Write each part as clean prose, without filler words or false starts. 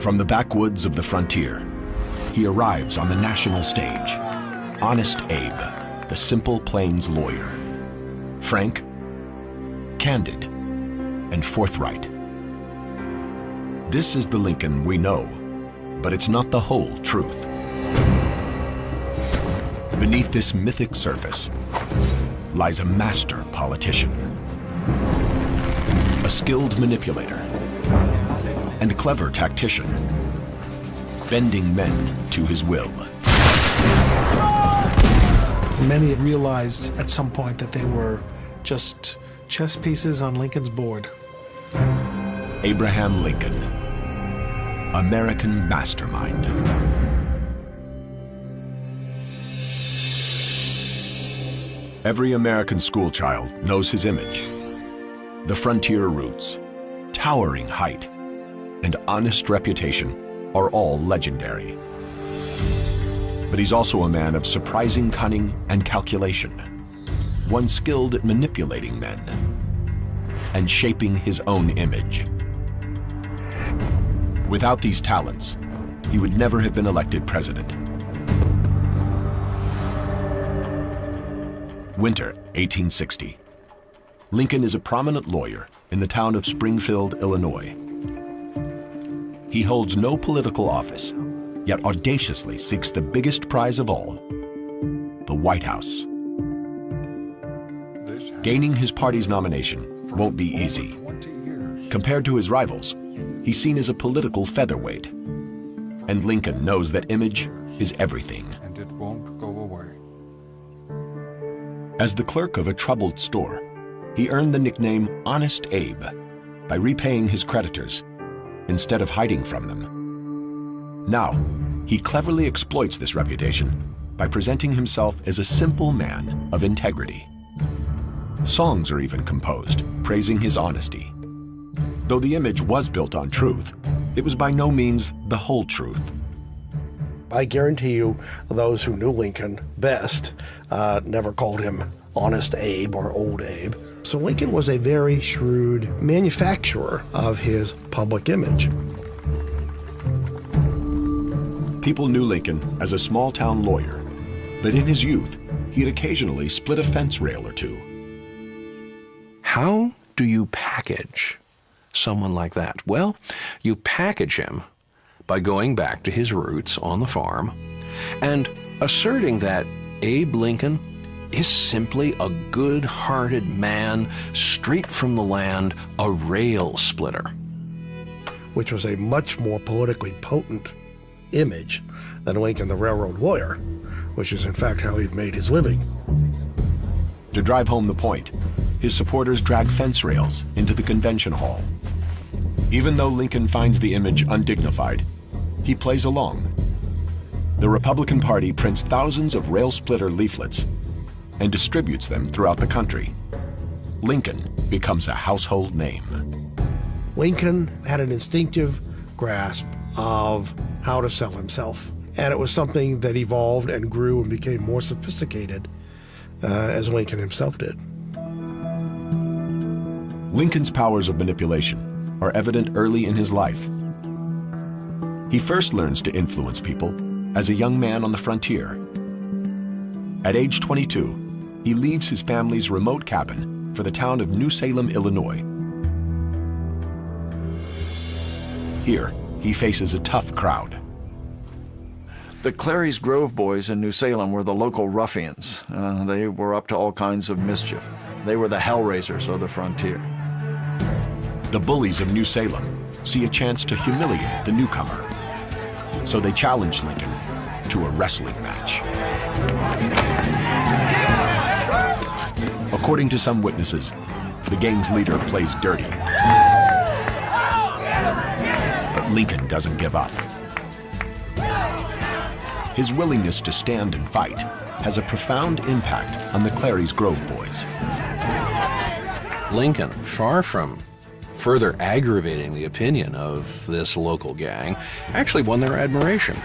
From the backwoods of the frontier, he arrives on the national stage. Honest Abe, the simple plains lawyer. Frank, candid, and forthright. This is the Lincoln we know, but it's not the whole truth. Beneath this mythic surface lies a master politician, a skilled manipulator, and a clever tactician, bending men to his will. Many realized at some point that they were just chess pieces on Lincoln's board. Abraham Lincoln, American mastermind. Every American schoolchild knows his image. The frontier roots, towering height, and honest reputation are all legendary. But he's also a man of surprising cunning and calculation, one skilled at manipulating men and shaping his own image. Without these talents, he would never have been elected president. Winter, 1860. Lincoln is a prominent lawyer in the town of Springfield, Illinois. He holds no political office, yet audaciously seeks the biggest prize of all, the White House. Gaining his party's nomination won't be easy. Compared to his rivals, he's seen as a political featherweight. And Lincoln knows that image is everything. And it won't go away. As the clerk of a troubled store, he earned the nickname Honest Abe by repaying his creditors instead of hiding from them. Now, he cleverly exploits this reputation by presenting himself as a simple man of integrity. Songs are even composed praising his honesty. Though the image was built on truth, it was by no means the whole truth. I guarantee you, those who knew Lincoln best never called him Honest Abe or Old Abe. So Lincoln was a very shrewd manufacturer of his public image. People knew Lincoln as a small-town lawyer, but in his youth, he'd occasionally split a fence rail or two. How do you package someone like that? Well, you package him by going back to his roots on the farm and asserting that Abe Lincoln is simply a good-hearted man straight from the land, a rail splitter. Which was a much more politically potent image than Lincoln the railroad lawyer, which is in fact how he'd made his living. To drive home the point, his supporters drag fence rails into the convention hall. Even though Lincoln finds the image undignified, he plays along. The Republican Party prints thousands of rail splitter leaflets and distributes them throughout the country. Lincoln becomes a household name. Lincoln had an instinctive grasp of how to sell himself, and it was something that evolved and grew and became more sophisticated as Lincoln himself did. Lincoln's powers of manipulation are evident early in his life. He first learns to influence people as a young man on the frontier. At age 22, he leaves his family's remote cabin for the town of New Salem, Illinois. Here, he faces a tough crowd. The Clary's Grove boys in New Salem were the local ruffians. They were up to all kinds of mischief. They were the hellraisers of the frontier. The bullies of New Salem see a chance to humiliate the newcomer. So they challenge Lincoln to a wrestling match. According to some witnesses, the gang's leader plays dirty. But Lincoln doesn't give up. His willingness to stand and fight has a profound impact on the Clary's Grove boys. Lincoln, far from further aggravating the opinion of this local gang, actually won their admiration.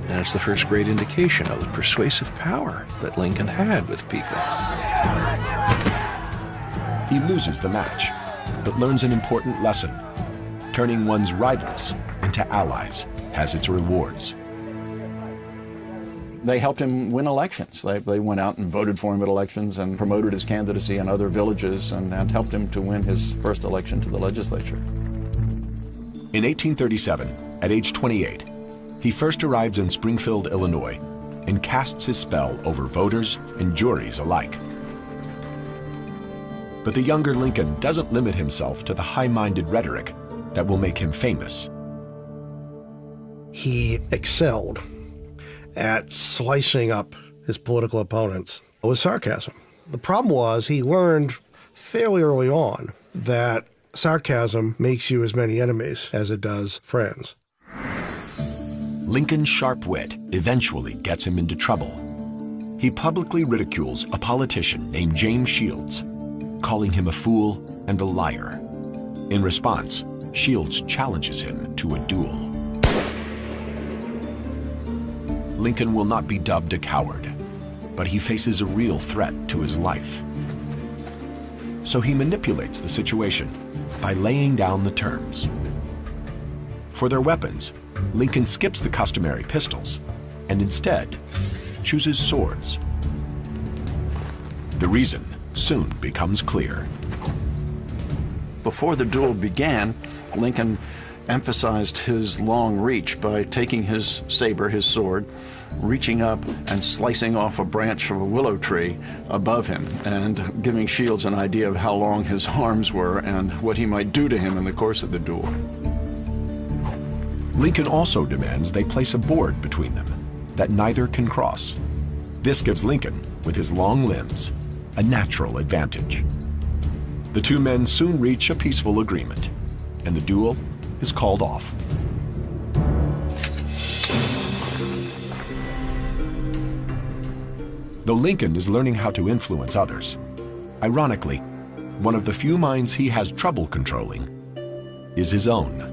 And it's the first great indication of the persuasive power that Lincoln had with people. He loses the match, but learns an important lesson. Turning one's rivals into allies has its rewards. They helped him win elections. They went out and voted for him at elections and promoted his candidacy in other villages and helped him to win his first election to the legislature. In 1837, at age 28, he first arrives in Springfield, Illinois, and casts his spell over voters and juries alike. But the younger Lincoln doesn't limit himself to the high-minded rhetoric that will make him famous. He excelled at slicing up his political opponents with sarcasm. The problem was he learned fairly early on that sarcasm makes you as many enemies as it does friends. Lincoln's sharp wit eventually gets him into trouble. He publicly ridicules a politician named James Shields, calling him a fool and a liar. In response, Shields challenges him to a duel. Lincoln will not be dubbed a coward, but he faces a real threat to his life. So he manipulates the situation by laying down the terms. For their weapons, Lincoln skips the customary pistols and instead chooses swords. The reason soon becomes clear. Before the duel began, Lincoln emphasized his long reach by taking his saber, his sword, reaching up and slicing off a branch of a willow tree above him and giving Shields an idea of how long his arms were and what he might do to him in the course of the duel. Lincoln also demands they place a board between them that neither can cross. This gives Lincoln, with his long limbs, a natural advantage. The two men soon reach a peaceful agreement, and the duel is called off. Though Lincoln is learning how to influence others, ironically, one of the few minds he has trouble controlling is his own.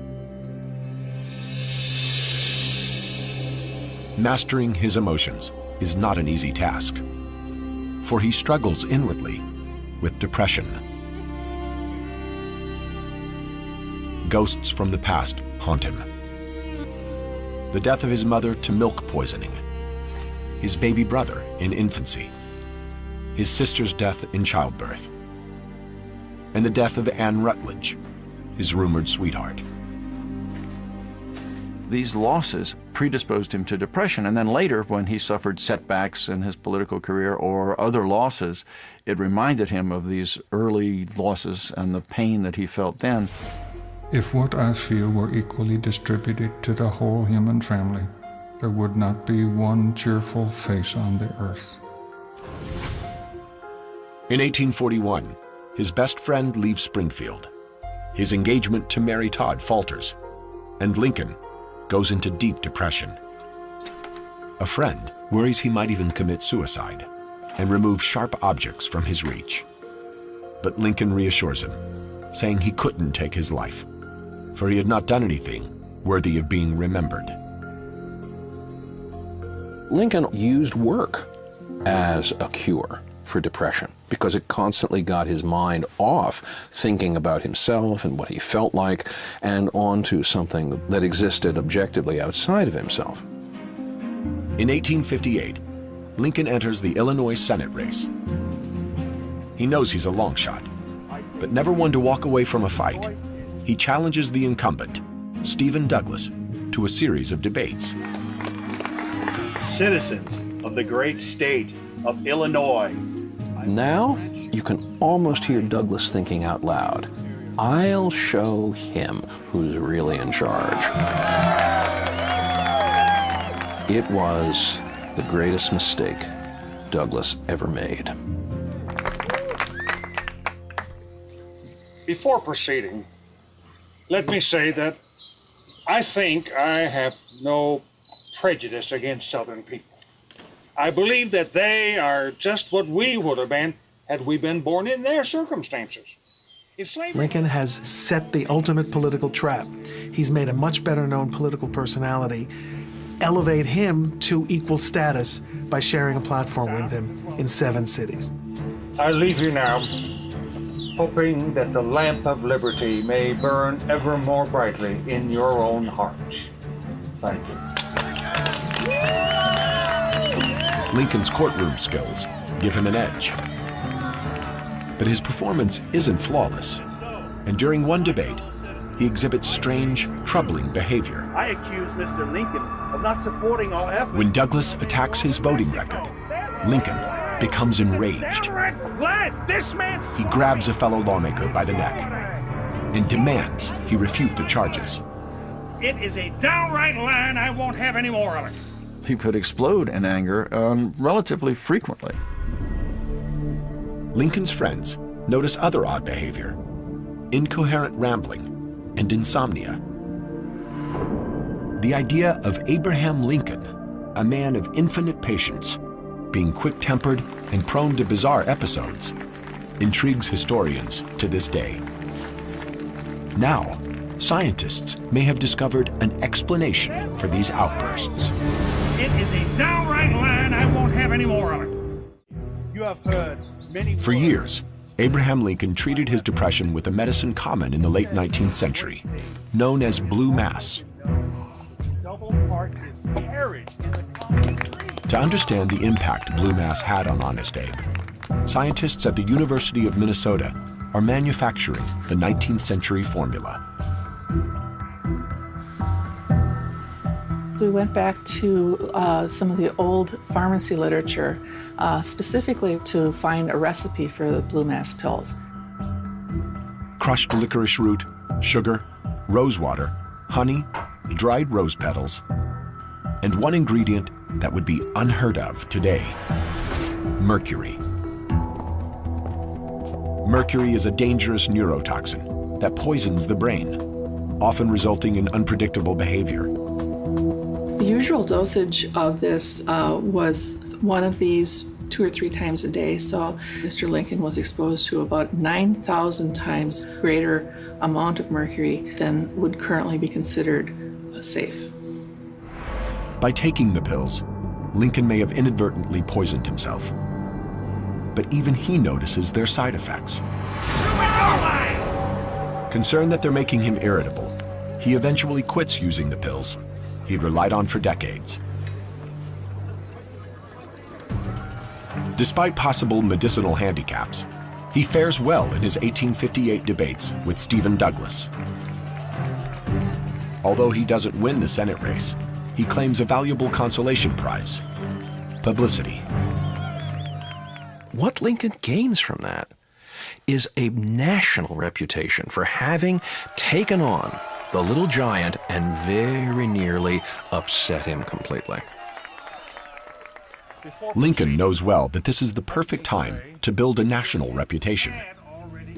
Mastering his emotions is not an easy task, for he struggles inwardly with depression. Ghosts from the past haunt him. The death of his mother to milk poisoning, his baby brother in infancy, his sister's death in childbirth, and the death of Anne Rutledge, his rumored sweetheart. These losses predisposed him to depression, and then later, when he suffered setbacks in his political career or other losses, it reminded him of these early losses and the pain that he felt then. If what I feel were equally distributed to the whole human family, there would not be one cheerful face on the earth. In 1841, his best friend leaves Springfield. His engagement to Mary Todd falters, and Lincoln goes into deep depression. A friend worries he might even commit suicide and remove sharp objects from his reach. But Lincoln reassures him, saying he couldn't take his life, for he had not done anything worthy of being remembered. Lincoln used work as a cure for depression because it constantly got his mind off thinking about himself and what he felt like and onto something that existed objectively outside of himself. In 1858, Lincoln enters the Illinois Senate race. He knows he's a long shot, but never one to walk away from a fight. He challenges the incumbent, Stephen Douglas, to a series of debates. Citizens of the great state of Illinois. Now, you can almost hear Douglas thinking out loud, I'll show him who's really in charge. It was the greatest mistake Douglas ever made. Before proceeding, let me say that I think I have no prejudice against Southern people. I believe that they are just what we would have been had we been born in their circumstances. Lincoln has set the ultimate political trap. He's made a much better known political personality elevate him to equal status by sharing a platform with him in 7 cities. I leave you now hoping that the lamp of liberty may burn ever more brightly in your own hearts. Thank you. Lincoln's courtroom skills give him an edge. But his performance isn't flawless, and during one debate, he exhibits strange, troubling behavior. I accuse Mr. Lincoln of not supporting our efforts. When Douglas attacks his voting record, Lincoln becomes enraged. He grabs a fellow lawmaker by the neck and demands he refute the charges. It is a downright lie, and I won't have any more of it. He could explode in anger relatively frequently. Lincoln's friends notice other odd behavior: incoherent rambling and insomnia. The idea of Abraham Lincoln, a man of infinite patience, being quick-tempered and prone to bizarre episodes, intrigues historians to this day. Now, scientists may have discovered an explanation for these outbursts. It is a downright lie, and I won't have any more of it. You have heard many For years, Abraham Lincoln treated his depression with a medicine common in the late 19th century, known as blue mass. double part is carriage in the common tree. To understand the impact blue mass had on Honest Abe, scientists at the University of Minnesota are manufacturing the 19th century formula. We went back to some of the old pharmacy literature, specifically to find a recipe for the blue mass pills. Crushed licorice root, sugar, rose water, honey, dried rose petals, and one ingredient that would be unheard of today: mercury. Mercury is a dangerous neurotoxin that poisons the brain, often resulting in unpredictable behavior. The usual dosage of this was one of these 2 or 3 times a day, so Mr. Lincoln was exposed to about 9,000 times greater amount of mercury than would currently be considered safe. By taking the pills, Lincoln may have inadvertently poisoned himself. But even he notices their side effects. Concerned that they're making him irritable, he eventually quits using the pills he'd relied on for decades. Despite possible medicinal handicaps, he fares well in his 1858 debates with Stephen Douglas. Although he doesn't win the Senate race, he claims a valuable consolation prize: publicity. What Lincoln gains from that is a national reputation for having taken on the little giant and very nearly upset him completely. Lincoln knows well that this is the perfect time to build a national reputation,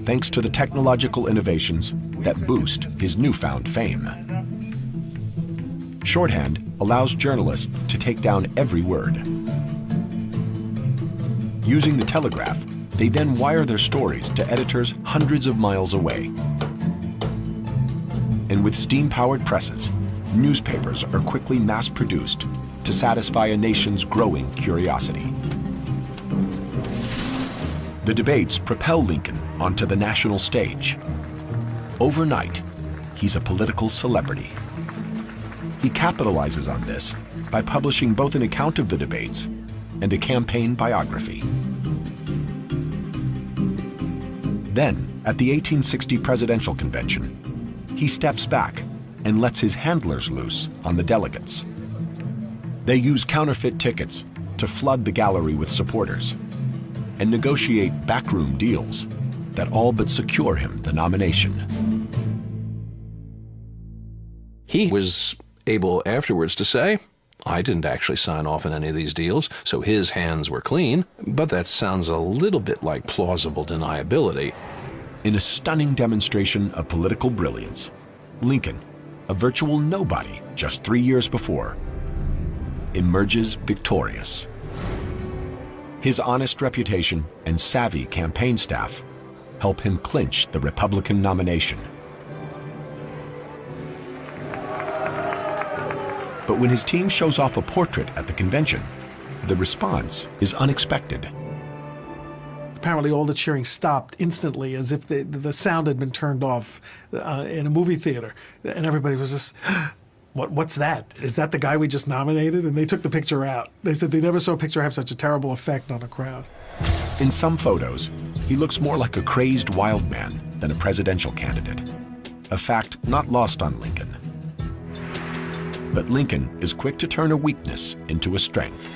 thanks to the technological innovations that boost his newfound fame. Shorthand allows journalists to take down every word. Using the telegraph, they then wire their stories to editors hundreds of miles away. And with steam-powered presses, newspapers are quickly mass-produced to satisfy a nation's growing curiosity. The debates propel Lincoln onto the national stage. Overnight, he's a political celebrity. He capitalizes on this by publishing both an account of the debates and a campaign biography. Then, at the 1860 presidential convention, he steps back and lets his handlers loose on the delegates. They use counterfeit tickets to flood the gallery with supporters and negotiate backroom deals that all but secure him the nomination. He was able afterwards to say, I didn't actually sign off on any of these deals, so his hands were clean, but that sounds a little bit like plausible deniability. In a stunning demonstration of political brilliance, Lincoln, a virtual nobody just 3 years before, emerges victorious. His honest reputation and savvy campaign staff help him clinch the Republican nomination. But when his team shows off a portrait at the convention, the response is unexpected. apparently all the cheering stopped instantly, as if the sound had been turned off in a movie theater. And everybody was just, what's that? Is that the guy we just nominated? And they took the picture out. They said they never saw a picture have such a terrible effect on a crowd. In some photos, he looks more like a crazed wild man than a presidential candidate, a fact not lost on Lincoln. But Lincoln is quick to turn a weakness into a strength.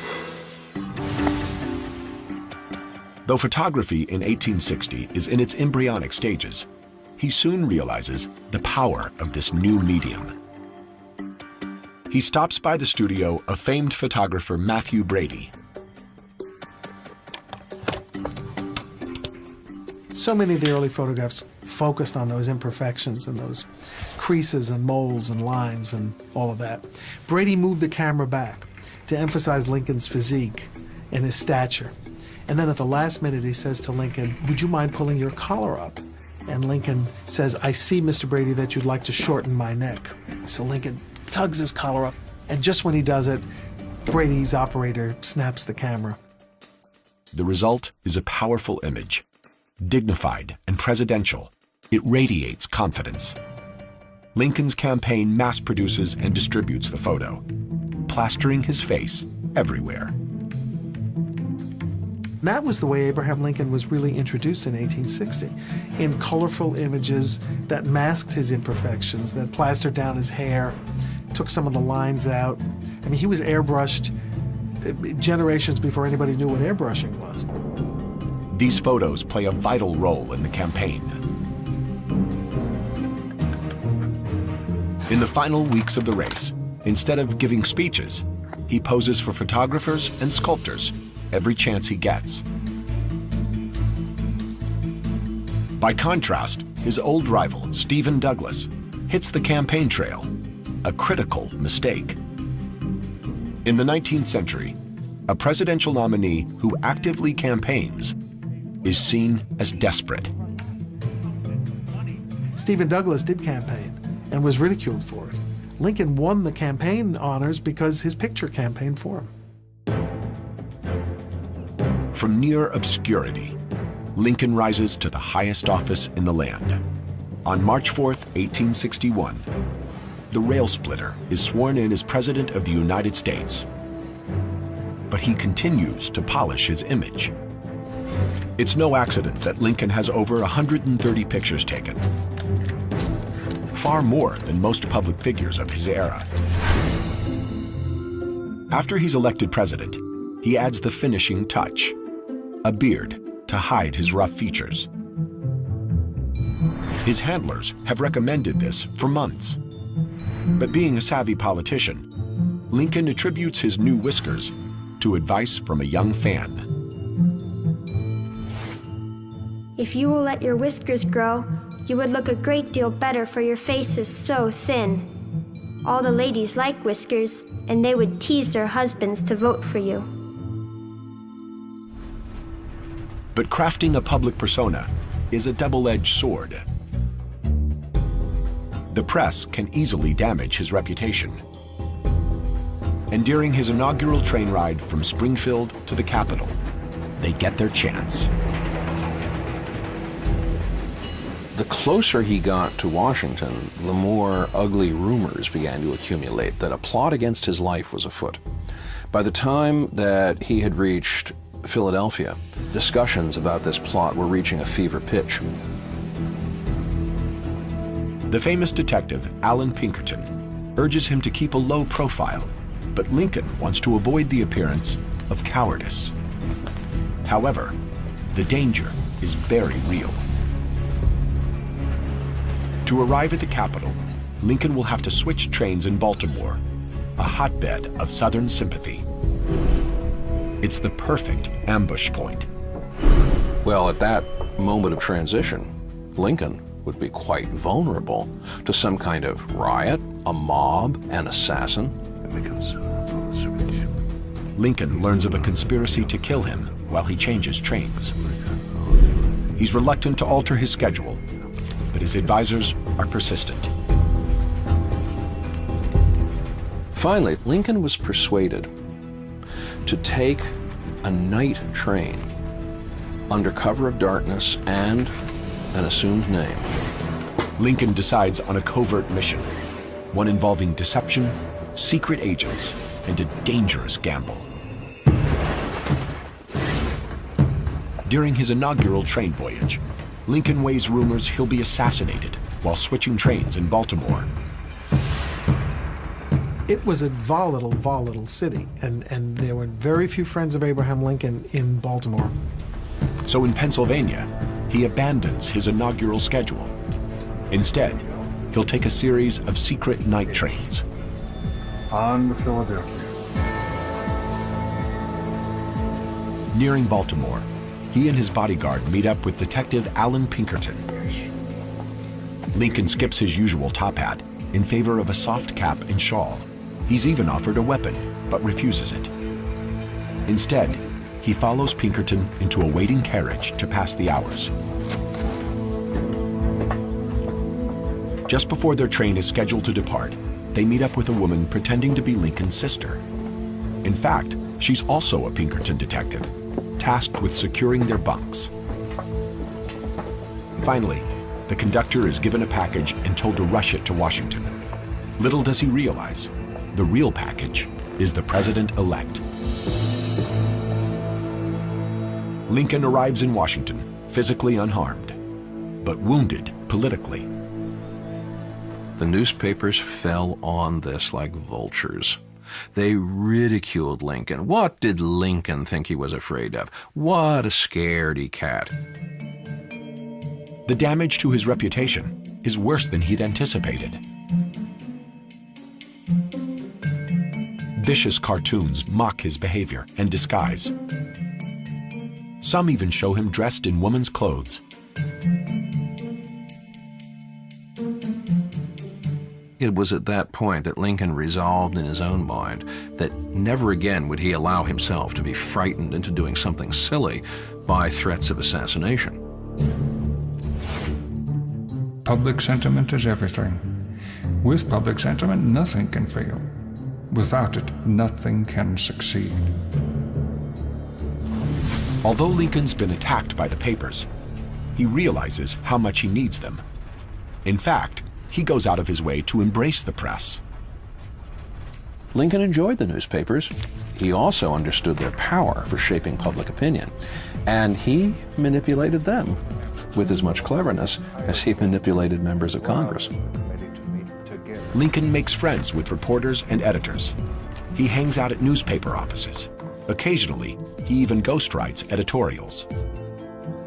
Though photography in 1860 is in its embryonic stages, he soon realizes the power of this new medium. He stops by the studio of famed photographer Matthew Brady. So many of the early photographs focused on those imperfections and those creases and molds and lines and all of that. Brady moved the camera back to emphasize Lincoln's physique and his stature. And then at the last minute, he says to Lincoln, "Would you mind pulling your collar up?" And Lincoln says, "I see, Mr. Brady, that you'd like to shorten my neck." So Lincoln tugs his collar up, and just when he does it, Brady's operator snaps the camera. The result is a powerful image. Dignified and presidential, it radiates confidence. Lincoln's campaign mass produces and distributes the photo, plastering his face everywhere. That was the way Abraham Lincoln was really introduced in 1860, in colorful images that masked his imperfections, that plastered down his hair, took some of the lines out. I mean, he was airbrushed generations before anybody knew what airbrushing was. These photos play a vital role in the campaign. In the final weeks of the race, instead of giving speeches, he poses for photographers and sculptors every chance he gets. By contrast, his old rival, Stephen Douglas, hits the campaign trail, a critical mistake. In the 19th century, a presidential nominee who actively campaigns is seen as desperate. Stephen Douglas did campaign and was ridiculed for it. Lincoln won the campaign honors because his picture campaigned for him. From near obscurity, Lincoln rises to the highest office in the land. On March 4th, 1861, the rail splitter is sworn in as President of the United States. But he continues to polish his image. It's no accident that Lincoln has over 130 pictures taken, far more than most public figures of his era. After he's elected president, he adds the finishing touch, a beard to hide his rough features. His handlers have recommended this for months. But being a savvy politician, Lincoln attributes his new whiskers to advice from a young fan. If you will let your whiskers grow, you would look a great deal better, for your face is so thin. All the ladies like whiskers, and they would tease their husbands to vote for you. But crafting a public persona is a double-edged sword. The press can easily damage his reputation. And during his inaugural train ride from Springfield to the Capitol, they get their chance. The closer he got to Washington, the more ugly rumors began to accumulate that a plot against his life was afoot. By the time that he had reached Philadelphia, discussions about this plot were reaching a fever pitch. The famous detective, Alan Pinkerton, urges him to keep a low profile, but Lincoln wants to avoid the appearance of cowardice. However, the danger is very real. To arrive at the Capitol, Lincoln will have to switch trains in Baltimore, a hotbed of Southern sympathy. It's the perfect ambush point. Well, at that moment of transition, Lincoln would be quite vulnerable to some kind of riot, a mob, an assassin. Lincoln learns of a conspiracy to kill him while he changes trains. He's reluctant to alter his schedule, but his advisors are persistent. Finally, Lincoln was persuaded to take a night train under cover of darkness and an assumed name. Lincoln decides on a covert mission, one involving deception, secret agents, and a dangerous gamble. During his inaugural train voyage, Lincoln weighs rumors he'll be assassinated while switching trains in Baltimore. It was a volatile city, and there were very few friends of Abraham Lincoln in Baltimore. So in Pennsylvania, he abandons his inaugural schedule. Instead, he'll take a series of secret night trains. On to Philadelphia. Nearing Baltimore, he and his bodyguard meet up with Detective Alan Pinkerton. Lincoln skips his usual top hat in favor of a soft cap and shawl. He's even offered a weapon, but refuses it. Instead, he follows Pinkerton into a waiting carriage to pass the hours. Just before their train is scheduled to depart, they meet up with a woman pretending to be Lincoln's sister. In fact, she's also a Pinkerton detective, tasked with securing their bunks. Finally, the conductor is given a package and told to rush it to Washington. Little does he realize, the real package is the president-elect. Lincoln arrives in Washington, physically unharmed, but wounded politically. The newspapers fell on this like vultures. They ridiculed Lincoln. What did Lincoln think he was afraid of? What a scaredy cat. The damage to his reputation is worse than he'd anticipated. Vicious cartoons mock his behavior and disguise. Some even show him dressed in woman's clothes. It was at that point that Lincoln resolved in his own mind that never again would he allow himself to be frightened into doing something silly by threats of assassination. Public sentiment is everything. With public sentiment, nothing can fail. Without it, nothing can succeed. Although Lincoln's been attacked by the papers, he realizes how much he needs them. In fact, he goes out of his way to embrace the press. Lincoln enjoyed the newspapers. He also understood their power for shaping public opinion, and he manipulated them with as much cleverness as he manipulated members of Congress. Lincoln makes friends with reporters and editors. He hangs out at newspaper offices. Occasionally, he even ghostwrites editorials.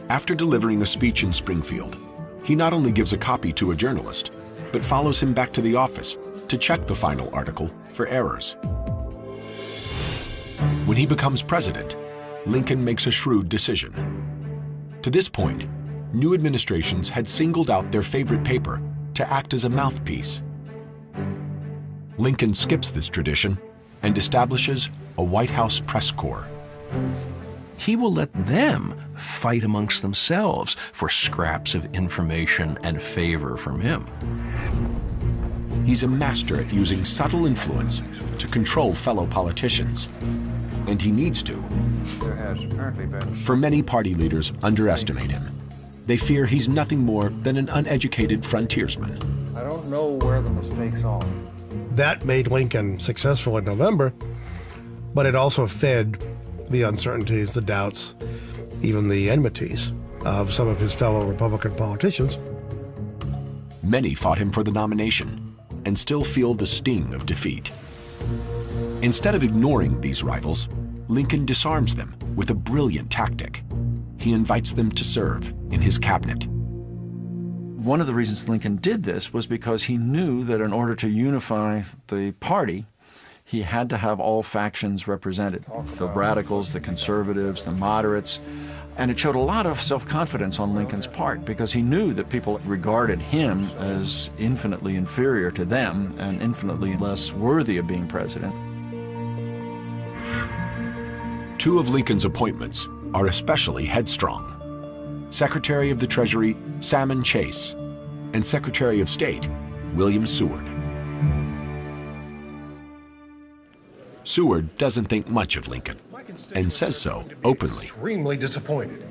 After delivering a speech in Springfield, he not only gives a copy to a journalist, but follows him back to the office to check the final article for errors. When he becomes president, Lincoln makes a shrewd decision. To this point, new administrations had singled out their favorite paper to act as a mouthpiece. Lincoln skips this tradition and establishes a White House press corps. He will let them fight amongst themselves for scraps of information and favor from him. He's a master at using subtle influence to control fellow politicians, and he needs to. For many party leaders underestimate him. They fear he's nothing more than an uneducated frontiersman. I don't know where the mistakes are. That made Lincoln successful in November, but it also fed the uncertainties, the doubts, even the enmities of some of his fellow Republican politicians. Many fought him for the nomination and still feel the sting of defeat. Instead of ignoring these rivals, Lincoln disarms them with a brilliant tactic. He invites them to serve in his cabinet. One of the reasons Lincoln did this was because he knew that in order to unify the party, he had to have all factions represented, the radicals, the conservatives, the moderates, and it showed a lot of self-confidence on Lincoln's part because he knew that people regarded him as infinitely inferior to them and infinitely less worthy of being president. Two of Lincoln's appointments are especially headstrong. Secretary of the Treasury Salmon Chase and Secretary of State William Seward. Seward doesn't think much of Lincoln and says so openly. Extremely disappointed.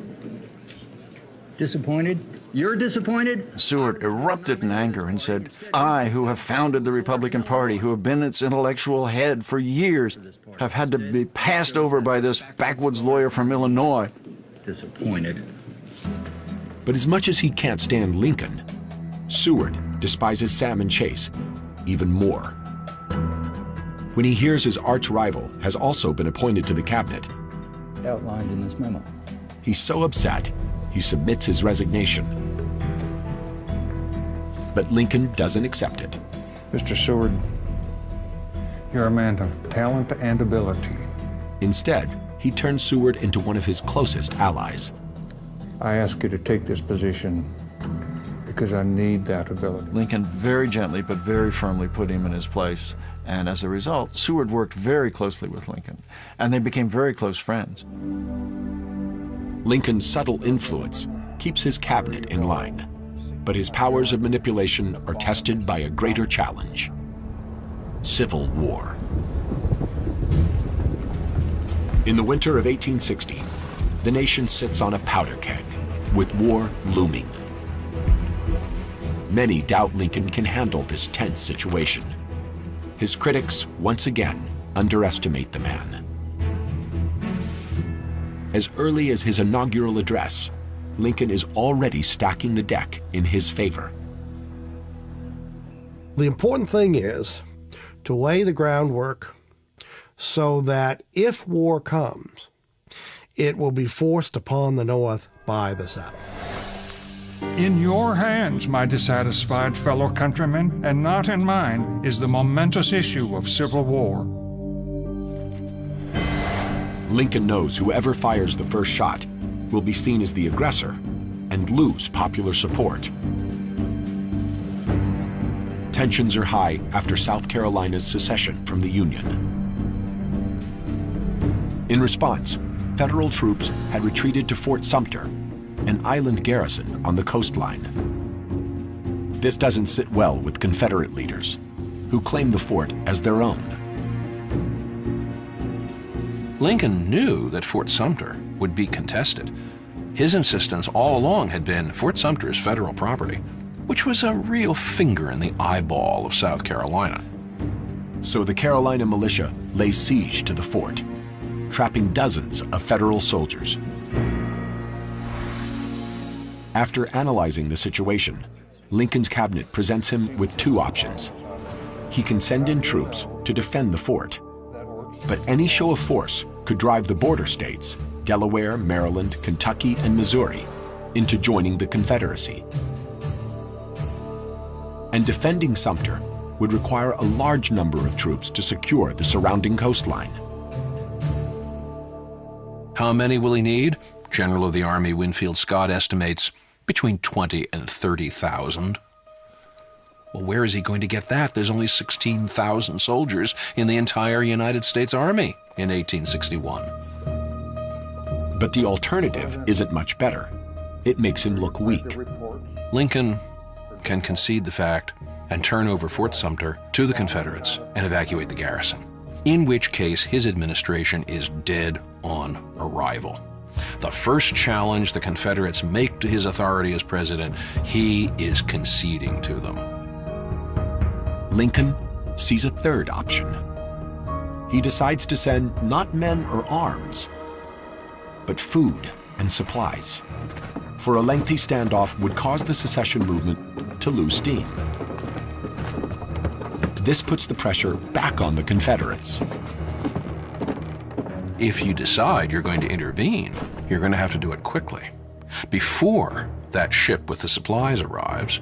Disappointed? You're disappointed? Seward erupted in anger and said, I, who have founded the Republican Party, who have been its intellectual head for years, have had to be passed over by this backwoods lawyer from Illinois. Disappointed. But as much as he can't stand Lincoln, Seward despises Salmon Chase even more. When he hears his arch rival has also been appointed to the cabinet, Outlined in this memo. he's so upset, he submits his resignation. But Lincoln doesn't accept it. Mr. Seward, you're a man of talent and ability. Instead, he turns Seward into one of his closest allies. I ask you to take this position because I need that ability. Lincoln very gently but very firmly put him in his place, and as a result, Seward worked very closely with Lincoln, and they became very close friends. Lincoln's subtle influence keeps his cabinet in line, but his powers of manipulation are tested by a greater challenge: civil war. In the winter of 1860, the nation sits on a powder keg, with war looming. Many doubt Lincoln can handle this tense situation. His critics, once again, underestimate the man. As early as his inaugural address, Lincoln is already stacking the deck in his favor. The important thing is to lay the groundwork so that if war comes, it will be forced upon the North by the South. In your hands, my dissatisfied fellow countrymen, and not in mine, is the momentous issue of civil war. Lincoln knows whoever fires the first shot will be seen as the aggressor and lose popular support. Tensions are high after South Carolina's secession from the Union. In response, federal troops had retreated to Fort Sumter, an island garrison on the coastline. This doesn't sit well with Confederate leaders, who claim the fort as their own. Lincoln knew that Fort Sumter would be contested. His insistence all along had been Fort Sumter is federal property, which was a real finger in the eyeball of South Carolina. So the Carolina militia lays siege to the fort, trapping dozens of federal soldiers. After analyzing the situation, Lincoln's cabinet presents him with two options. He can send in troops to defend the fort, but any show of force could drive the border states, Delaware, Maryland, Kentucky, and Missouri, into joining the Confederacy. And defending Sumter would require a large number of troops to secure the surrounding coastline. How many will he need? General of the Army Winfield Scott estimates between 20 and 30,000. Well, where is he going to get that? There's only 16,000 soldiers in the entire United States Army in 1861. But the alternative isn't much better. It makes him look weak. Lincoln can concede the fact and turn over Fort Sumter to the Confederates and evacuate the garrison, in which case his administration is dead on arrival. The first challenge the Confederates make to his authority as president, he is conceding to them. Lincoln sees a third option. He decides to send not men or arms, but food and supplies. For a lengthy standoff would cause the secession movement to lose steam. This puts the pressure back on the Confederates. If you decide you're going to intervene, you're going to have to do it quickly. Before that ship with the supplies arrives,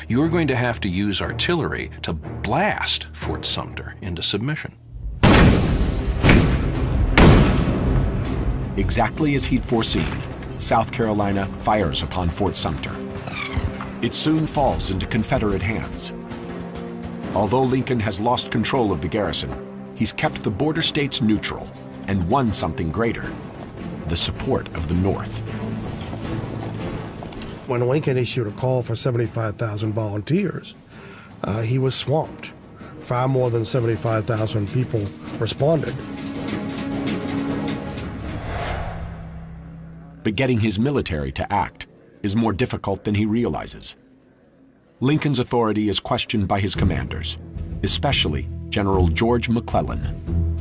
you're going to have to use artillery to blast Fort Sumter into submission. Exactly as he'd foreseen, South Carolina fires upon Fort Sumter. It soon falls into Confederate hands. Although Lincoln has lost control of the garrison, he's kept the border states neutral and won something greater: the support of the North. When Lincoln issued a call for 75,000 volunteers, he was swamped. Far more than 75,000 people responded. But getting his military to act is more difficult than he realizes. Lincoln's authority is questioned by his commanders, especially General George McClellan.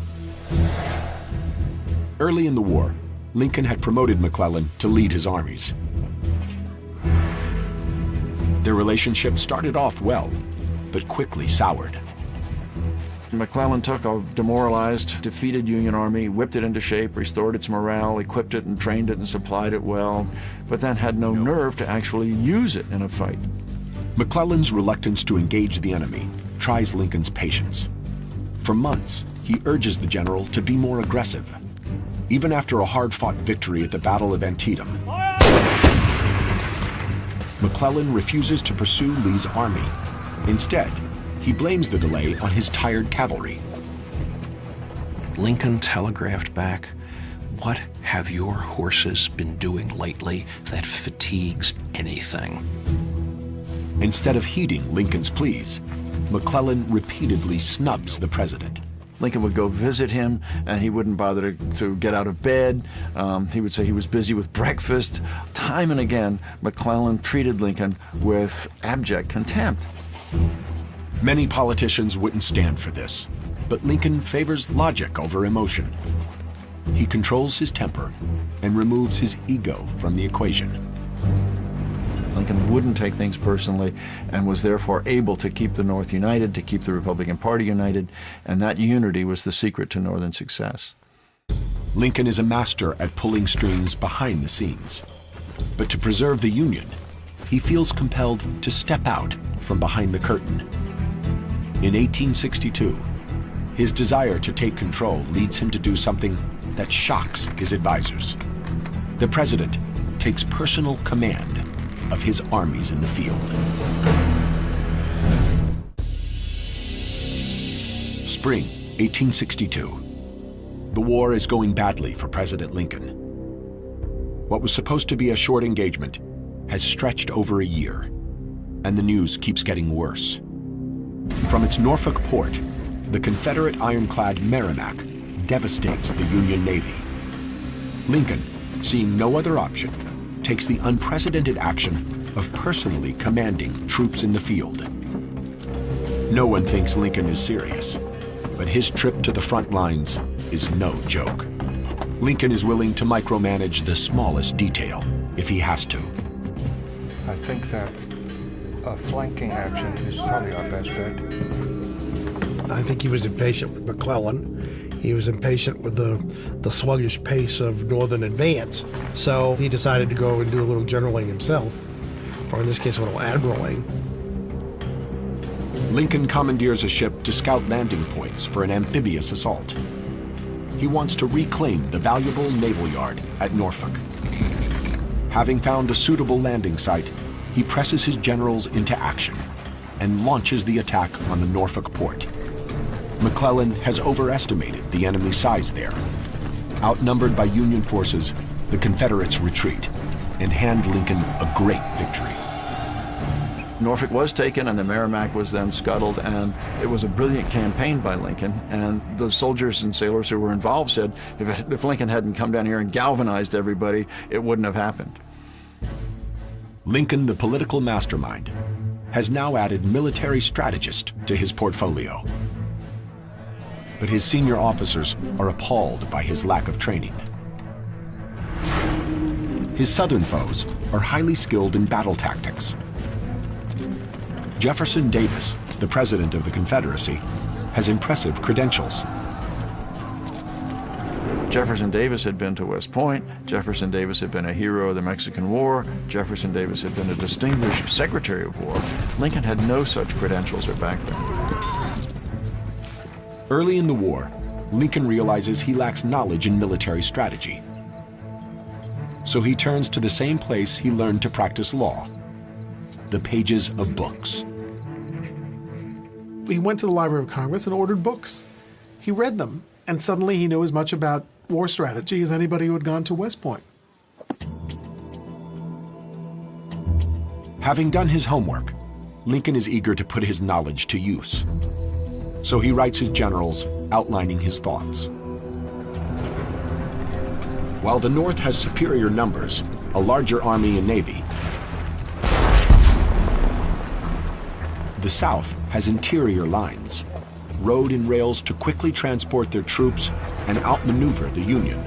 Early in the war, Lincoln had promoted McClellan to lead his armies. Their relationship started off well, but quickly soured. McClellan took a demoralized, defeated Union army, whipped it into shape, restored its morale, equipped it and trained it and supplied it well, but then had no nerve to actually use it in a fight. McClellan's reluctance to engage the enemy tries Lincoln's patience. For months, he urges the general to be more aggressive. Even after a hard-fought victory at the Battle of Antietam, McClellan refuses to pursue Lee's army. Instead, he blames the delay on his tired cavalry. Lincoln telegraphed back, "What have your horses been doing lately that fatigues anything?" Instead of heeding Lincoln's pleas, McClellan repeatedly snubs the president. Lincoln would go visit him, and he wouldn't bother to get out of bed. He would say he was busy with breakfast. Time and again, McClellan treated Lincoln with abject contempt. Many politicians wouldn't stand for this, but Lincoln favors logic over emotion. He controls his temper and removes his ego from the equation. Lincoln wouldn't take things personally and was therefore able to keep the North united, to keep the Republican Party united, and that unity was the secret to Northern success. Lincoln is a master at pulling strings behind the scenes. But to preserve the Union, he feels compelled to step out from behind the curtain. In 1862, his desire to take control leads him to do something that shocks his advisors. The president takes personal command of his armies in the field. Spring 1862. The war is going badly for President Lincoln. What was supposed to be a short engagement has stretched over a year, and the news keeps getting worse. From its Norfolk port, the Confederate ironclad Merrimack devastates the Union Navy. Lincoln, seeing no other option, takes the unprecedented action of personally commanding troops in the field. No one thinks Lincoln is serious, but his trip to the front lines is no joke. Lincoln is willing to micromanage the smallest detail if he has to. I think that a flanking action is probably our best bet. I think he was impatient with McClellan. He was impatient with the sluggish pace of Northern advance. So he decided to go and do a little generaling himself, or in this case, a little admiraling. Lincoln commandeers a ship to scout landing points for an amphibious assault. He wants to reclaim the valuable naval yard at Norfolk. Having found a suitable landing site, he presses his generals into action and launches the attack on the Norfolk port. McClellan has overestimated the enemy's size there. Outnumbered by Union forces, the Confederates retreat and hand Lincoln a great victory. Norfolk was taken and the Merrimack was then scuttled, and it was a brilliant campaign by Lincoln. And the soldiers and sailors who were involved said if Lincoln hadn't come down here and galvanized everybody, it wouldn't have happened. Lincoln, the political mastermind, has now added military strategist to his portfolio. But his senior officers are appalled by his lack of training. His Southern foes are highly skilled in battle tactics. Jefferson Davis, the president of the Confederacy, has impressive credentials. Jefferson Davis had been to West Point. Jefferson Davis had been a hero of the Mexican War. Jefferson Davis had been a distinguished Secretary of War. Lincoln had no such credentials or background. Early in the war, Lincoln realizes he lacks knowledge in military strategy. So he turns to the same place he learned to practice law, the pages of books. He went to the Library of Congress and ordered books. He read them, and suddenly he knew as much about war strategy as anybody who had gone to West Point. Having done his homework, Lincoln is eager to put his knowledge to use. So he writes his generals outlining his thoughts. While the North has superior numbers, a larger army and navy, The South has interior lines, road and rails to quickly transport their troops and outmaneuver the Union.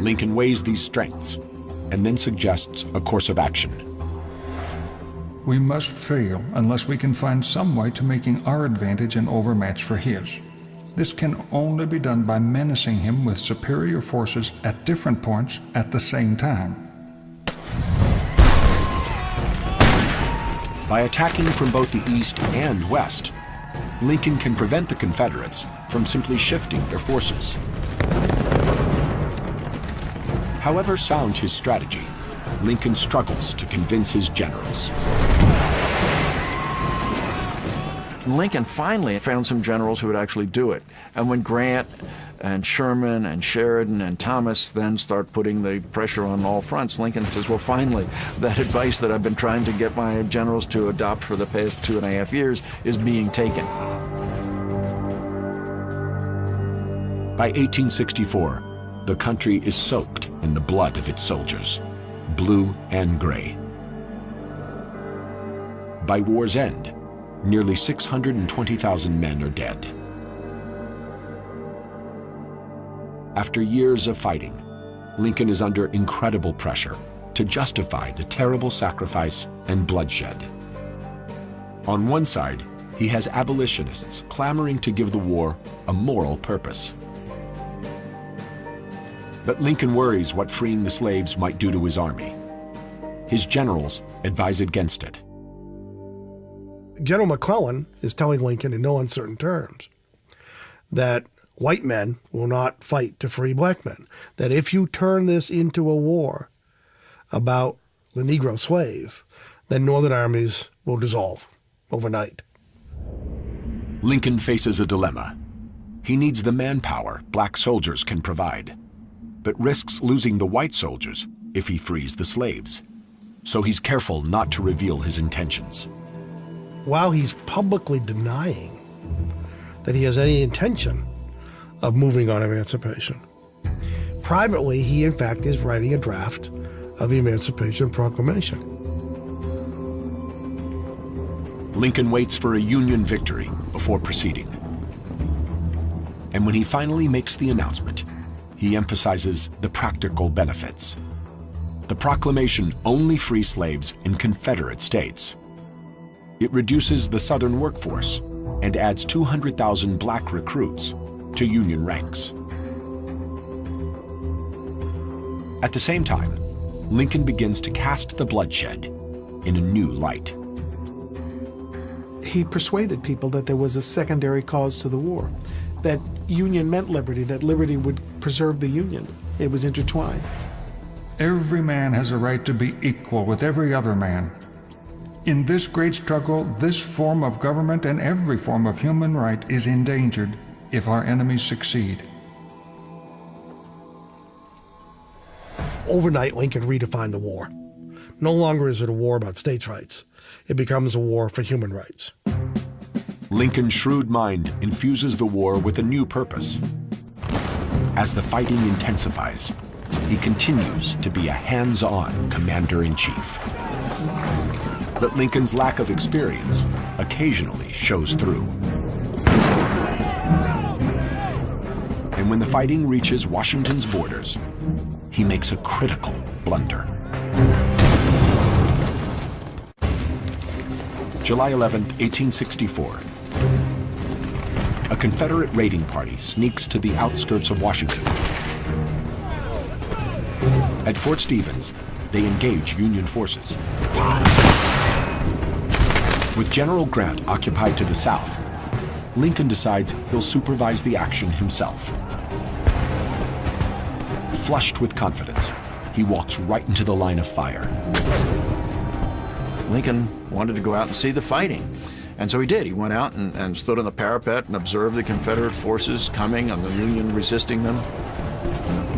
Lincoln weighs these strengths and then suggests a course of action. We must fail unless we can find some way to making our advantage an overmatch for his. This can only be done by menacing him with superior forces at different points at the same time. By attacking from both the east and west, Lincoln can prevent the Confederates from simply shifting their forces. However sound his strategy, Lincoln struggles to convince his generals. Lincoln finally found some generals who would actually do it. And when Grant and Sherman and Sheridan and Thomas then start putting the pressure on all fronts, Lincoln says, well, finally, that advice that I've been trying to get my generals to adopt for the past 2.5 years is being taken. By 1864, the country is soaked in the blood of its soldiers, blue and gray. By war's end, nearly 620,000 men are dead. After years of fighting, Lincoln is under incredible pressure to justify the terrible sacrifice and bloodshed. On one side, he has abolitionists clamoring to give the war a moral purpose. But Lincoln worries what freeing the slaves might do to his army. His generals advise against it. General McClellan is telling Lincoln in no uncertain terms that white men will not fight to free black men, that if you turn this into a war about the Negro slave, then Northern armies will dissolve overnight. Lincoln faces a dilemma. He needs the manpower black soldiers can provide, but risks losing the white soldiers if he frees the slaves. So he's careful not to reveal his intentions. While he's publicly denying that he has any intention of moving on emancipation, privately he in fact is writing a draft of the Emancipation Proclamation. Lincoln waits for a Union victory before proceeding. And when he finally makes the announcement, he emphasizes the practical benefits. The proclamation only frees slaves in Confederate states. It reduces the Southern workforce and adds 200,000 black recruits to Union ranks. At the same time, Lincoln begins to cast the bloodshed in a new light. He persuaded people that there was a secondary cause to the war, that union meant liberty, that liberty would preserve the Union. It was intertwined. Every man has a right to be equal with every other man. In this great struggle, this form of government and every form of human right is endangered if our enemies succeed. Overnight, Lincoln redefined the war. No longer is it a war about states' rights. It becomes a war for human rights. Lincoln's shrewd mind infuses the war with a new purpose. As the fighting intensifies, he continues to be a hands-on commander-in-chief. But Lincoln's lack of experience occasionally shows through. And when the fighting reaches Washington's borders, he makes a critical blunder. July 11, 1864. A Confederate raiding party sneaks to the outskirts of Washington. At Fort Stevens, they engage Union forces. With General Grant occupied to the south, Lincoln decides he'll supervise the action himself. Flushed with confidence, he walks right into the line of fire. Lincoln wanted to go out and see the fighting. And so he did. He went out and stood on the parapet and observed the Confederate forces coming and the Union resisting them.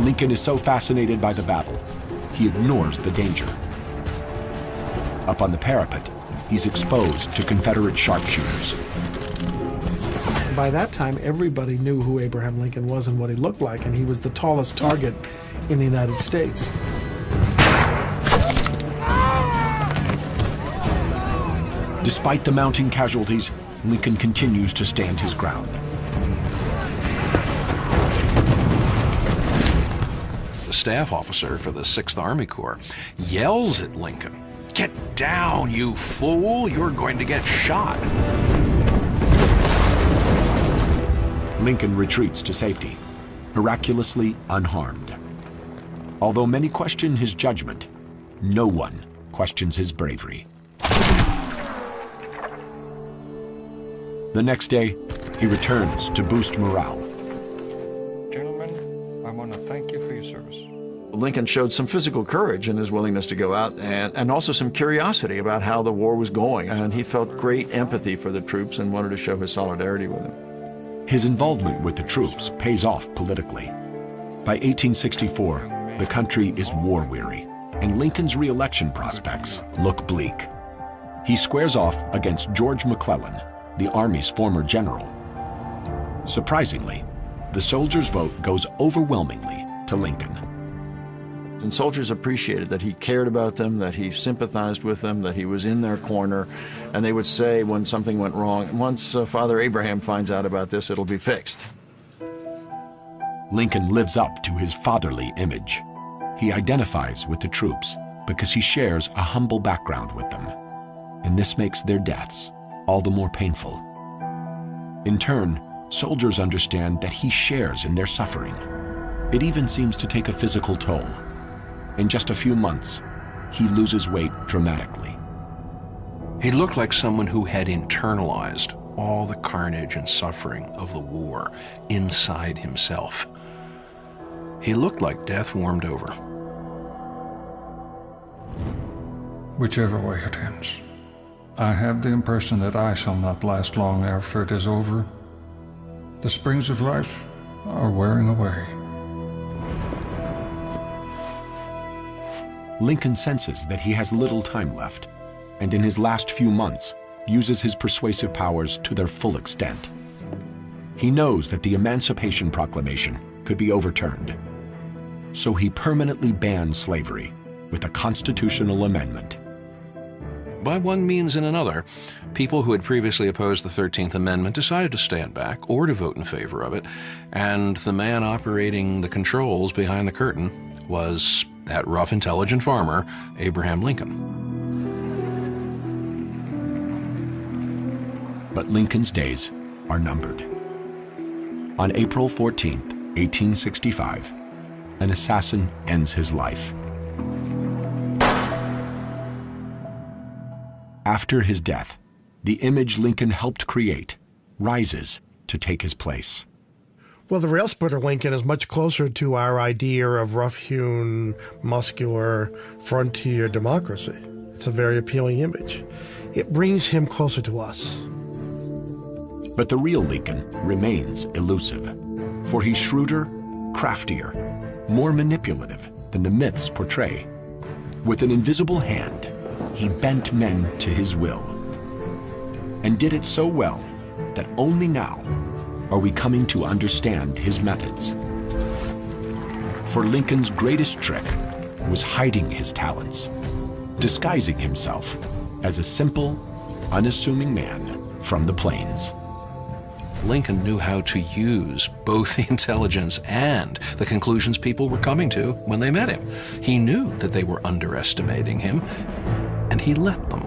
Lincoln is so fascinated by the battle, he ignores the danger. Up on the parapet, he's exposed to Confederate sharpshooters. By that time, everybody knew who Abraham Lincoln was and what he looked like, and he was the tallest target in the United States. Despite the mounting casualties, Lincoln continues to stand his ground. The staff officer for the 6th Army Corps yells at Lincoln, "Get down, you fool! You're going to get shot." Lincoln retreats to safety, miraculously unharmed. Although many question his judgment, no one questions his bravery. The next day, he returns to boost morale. Gentlemen, I want to thank you for your service. Lincoln showed some physical courage in his willingness to go out and also some curiosity about how the war was going. And he felt great empathy for the troops and wanted to show his solidarity with them. His involvement with the troops pays off politically. By 1864, the country is war-weary, and Lincoln's re-election prospects look bleak. He squares off against George McClellan, the Army's former general. Surprisingly, the soldiers' vote goes overwhelmingly to Lincoln. And soldiers appreciated that he cared about them, that he sympathized with them, that he was in their corner. And they would say when something went wrong, once Father Abraham finds out about this, it'll be fixed. Lincoln lives up to his fatherly image. He identifies with the troops because he shares a humble background with them. And this makes their deaths all the more painful. In turn, soldiers understand that he shares in their suffering. It even seems to take a physical toll. In just a few months, he loses weight dramatically. He looked like someone who had internalized all the carnage and suffering of the war inside himself. He looked like death warmed over. Whichever way it ends, I have the impression that I shall not last long after it is over. The springs of life are wearing away. Lincoln senses that he has little time left, and in his last few months, uses his persuasive powers to their full extent. He knows that the Emancipation Proclamation could be overturned, so he permanently bans slavery with a constitutional amendment. By one means and another, people who had previously opposed the 13th Amendment decided to stand back or to vote in favor of it, and the man operating the controls behind the curtain was that rough, intelligent farmer, Abraham Lincoln. But Lincoln's days are numbered. On April 14, 1865, an assassin ends his life. After his death, the image Lincoln helped create rises to take his place. Well, the rail splitter Lincoln is much closer to our idea of rough-hewn, muscular, frontier democracy. It's a very appealing image. It brings him closer to us. But the real Lincoln remains elusive, for he's shrewder, craftier, more manipulative than the myths portray. With an invisible hand, he bent men to his will, and did it so well that only now are we coming to understand his methods. For Lincoln's greatest trick was hiding his talents, disguising himself as a simple, unassuming man from the plains. Lincoln knew how to use both the intelligence and the conclusions people were coming to when they met him. He knew that they were underestimating him, and he let them.